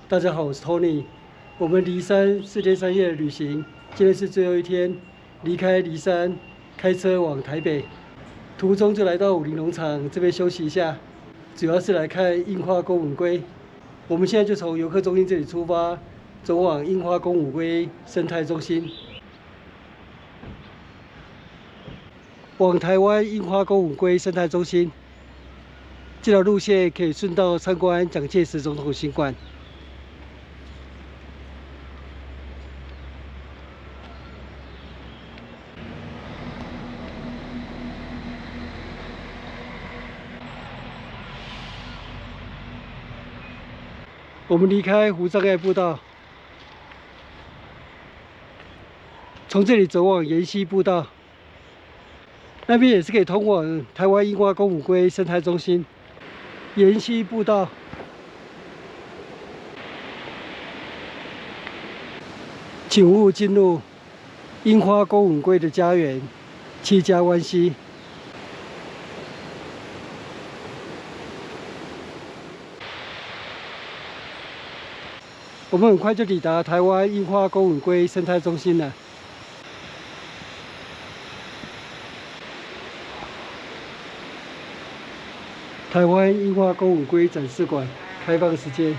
大家好，我是 Tony。我們梨山4天3夜的旅行，今天是最後一天，離開梨山，開車往台北。途中就來到武陵農場這邊休息一下，主要是來看櫻花鉤吻鮭。我們現在就從遊客中心這裡出發，走往櫻花鉤吻鮭生態中心。往台灣櫻花鉤吻鮭生態中心，這條路線可以順道參觀蔣介石總統行館。我們離開無障礙步道，從這裡走往沿溪步道。那邊也是可以通往台灣櫻花鉤吻鮭生態中心。沿溪步道，請勿進入櫻花鉤吻鮭的家園——七家灣溪。我們很快就抵達台灣櫻花鉤吻鮭生態中心了。台灣櫻花鉤吻鮭展示館開放時間。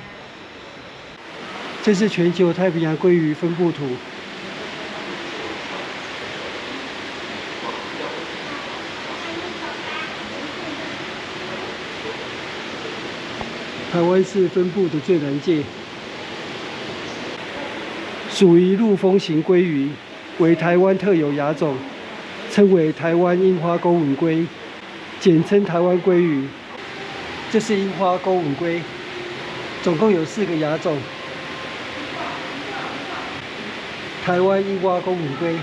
這是全球太平洋鮭魚分布圖。台灣是分布的最南界，屬於陸風型鮭魚，為台灣特有亞種，稱為台灣櫻花鉤吻鮭，簡稱台灣鮭魚。這是櫻花鉤吻鮭，總共有4個亞種。台灣櫻花鉤吻鮭。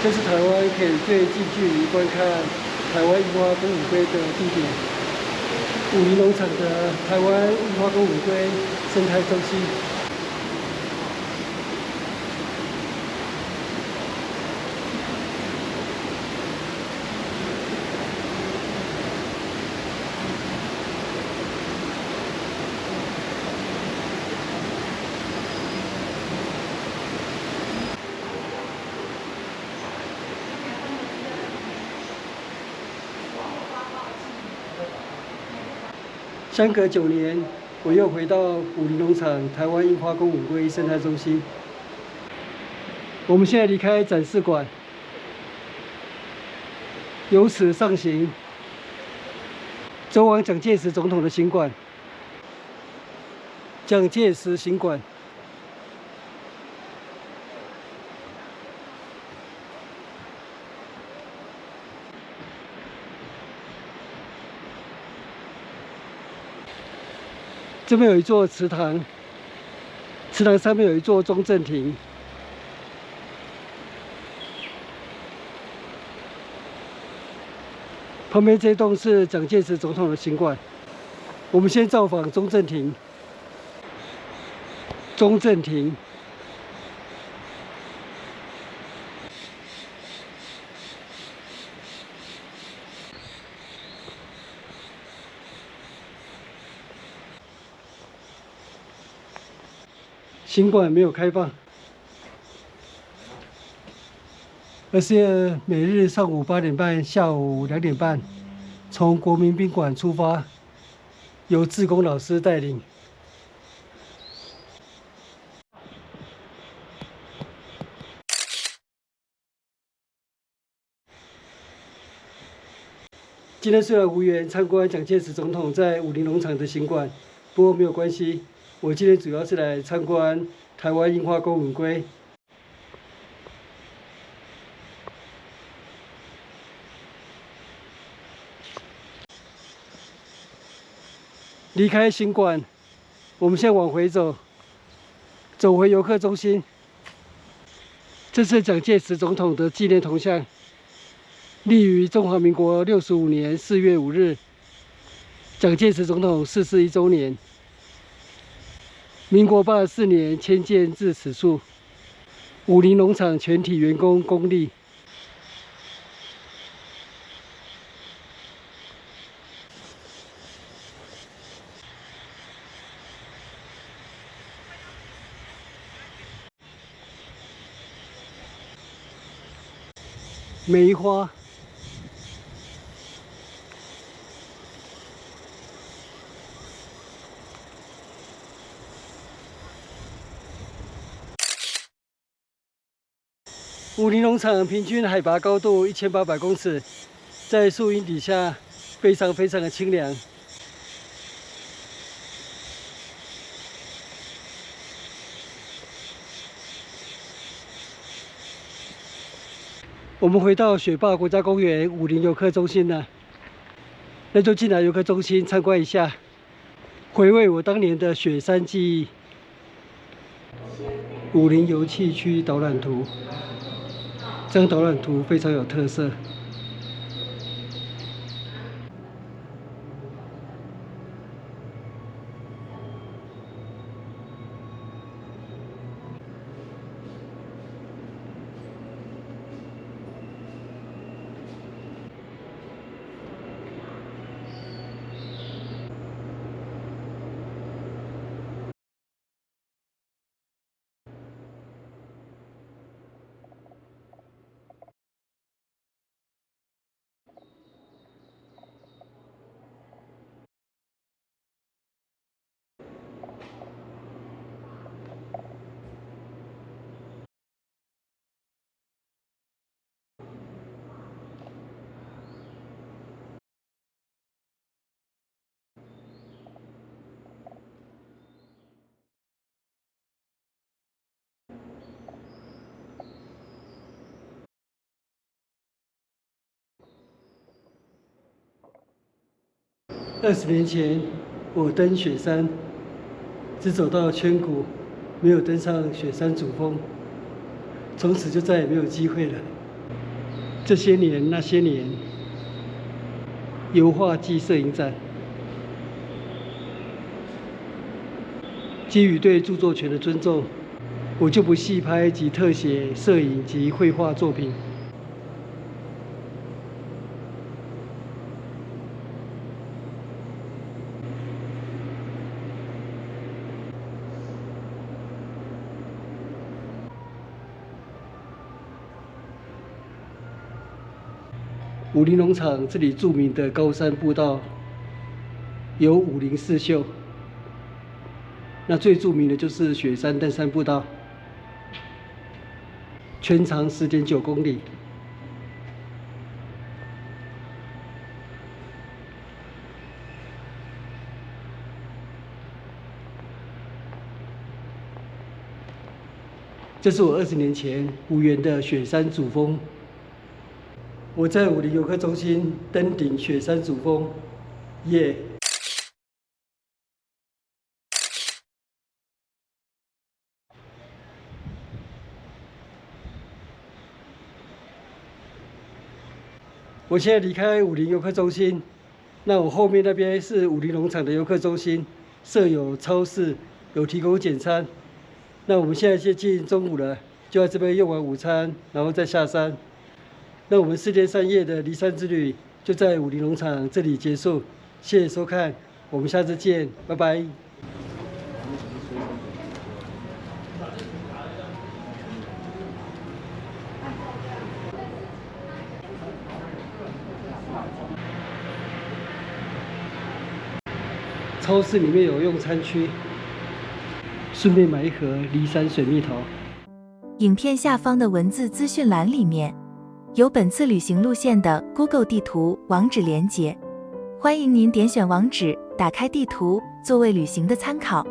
這是台灣可以最近距離觀看台灣櫻花鉤吻鮭的地點——武陵農場的台灣櫻花鉤吻鮭生態中心。相隔9年，我又回到武陵農場台灣櫻花鉤吻鮭生態中心。我們現在離開展示館，由此上行，走往蔣介石總統的行館。蔣介石行館。這邊有一座祠堂，祠堂上面有一座中正亭。旁邊這棟是蔣介石總統的行館。我們先造訪中正亭。中正亭。行館沒有開放，而是每日上午8點半、下午2點半，從國民賓館出發，由志工老師帶領。今天雖然無緣參觀蔣介石總統在武陵農場的行館，不過沒有關係。我今天主要是來參觀台灣櫻花鉤吻鮭。離開行館，我們現在往回走，走回遊客中心。這是蔣介石總統的紀念銅像，立於中華民國65年4月5日，蔣介石總統逝世1週年。民國84年遷建至此處，武陵農場全體員工公立。梅花。武陵農場平均海拔高度1800公尺，在樹蔭底下非常的清涼。我們回到雪霸國家公園武陵遊客中心了，那就進來遊客中心參觀一下，回味我當年的雪山記憶。武陵遊憩區導覽圖，這張導覽圖非常有特色。20年前，我登雪山，只走到圈谷，沒有登上雪山主峰，從此就再也沒有機會了。這些年那些年，油畫暨攝影展，基於對著作權的尊重，我就不細拍及特寫攝影及繪畫作品。武陵農場這裡著名的高山步道有武陵四秀，那最著名的就是雪山登山步道，全長10.9公里。這是我20年前無緣的雪山主峰。我在武陵遊客中心登頂雪山主峰，耶！我現在離開武陵遊客中心，那我後面那邊是武陵農場的遊客中心，設有超市，有提供簡餐。那我們現在接近中午了，就在這邊用完午餐，然後再下山。那我們4天3夜的離山之旅就在武陵農場這裡結束，謝謝收看，我們下次見，拜拜。超市裡面有用餐區，順便買一盒梨山水蜜桃。影片下方的文字資訊欄裡面有本次旅行路線的 Google 地圖網址連結，歡迎您點選網址，打開地圖，作為旅行的參考。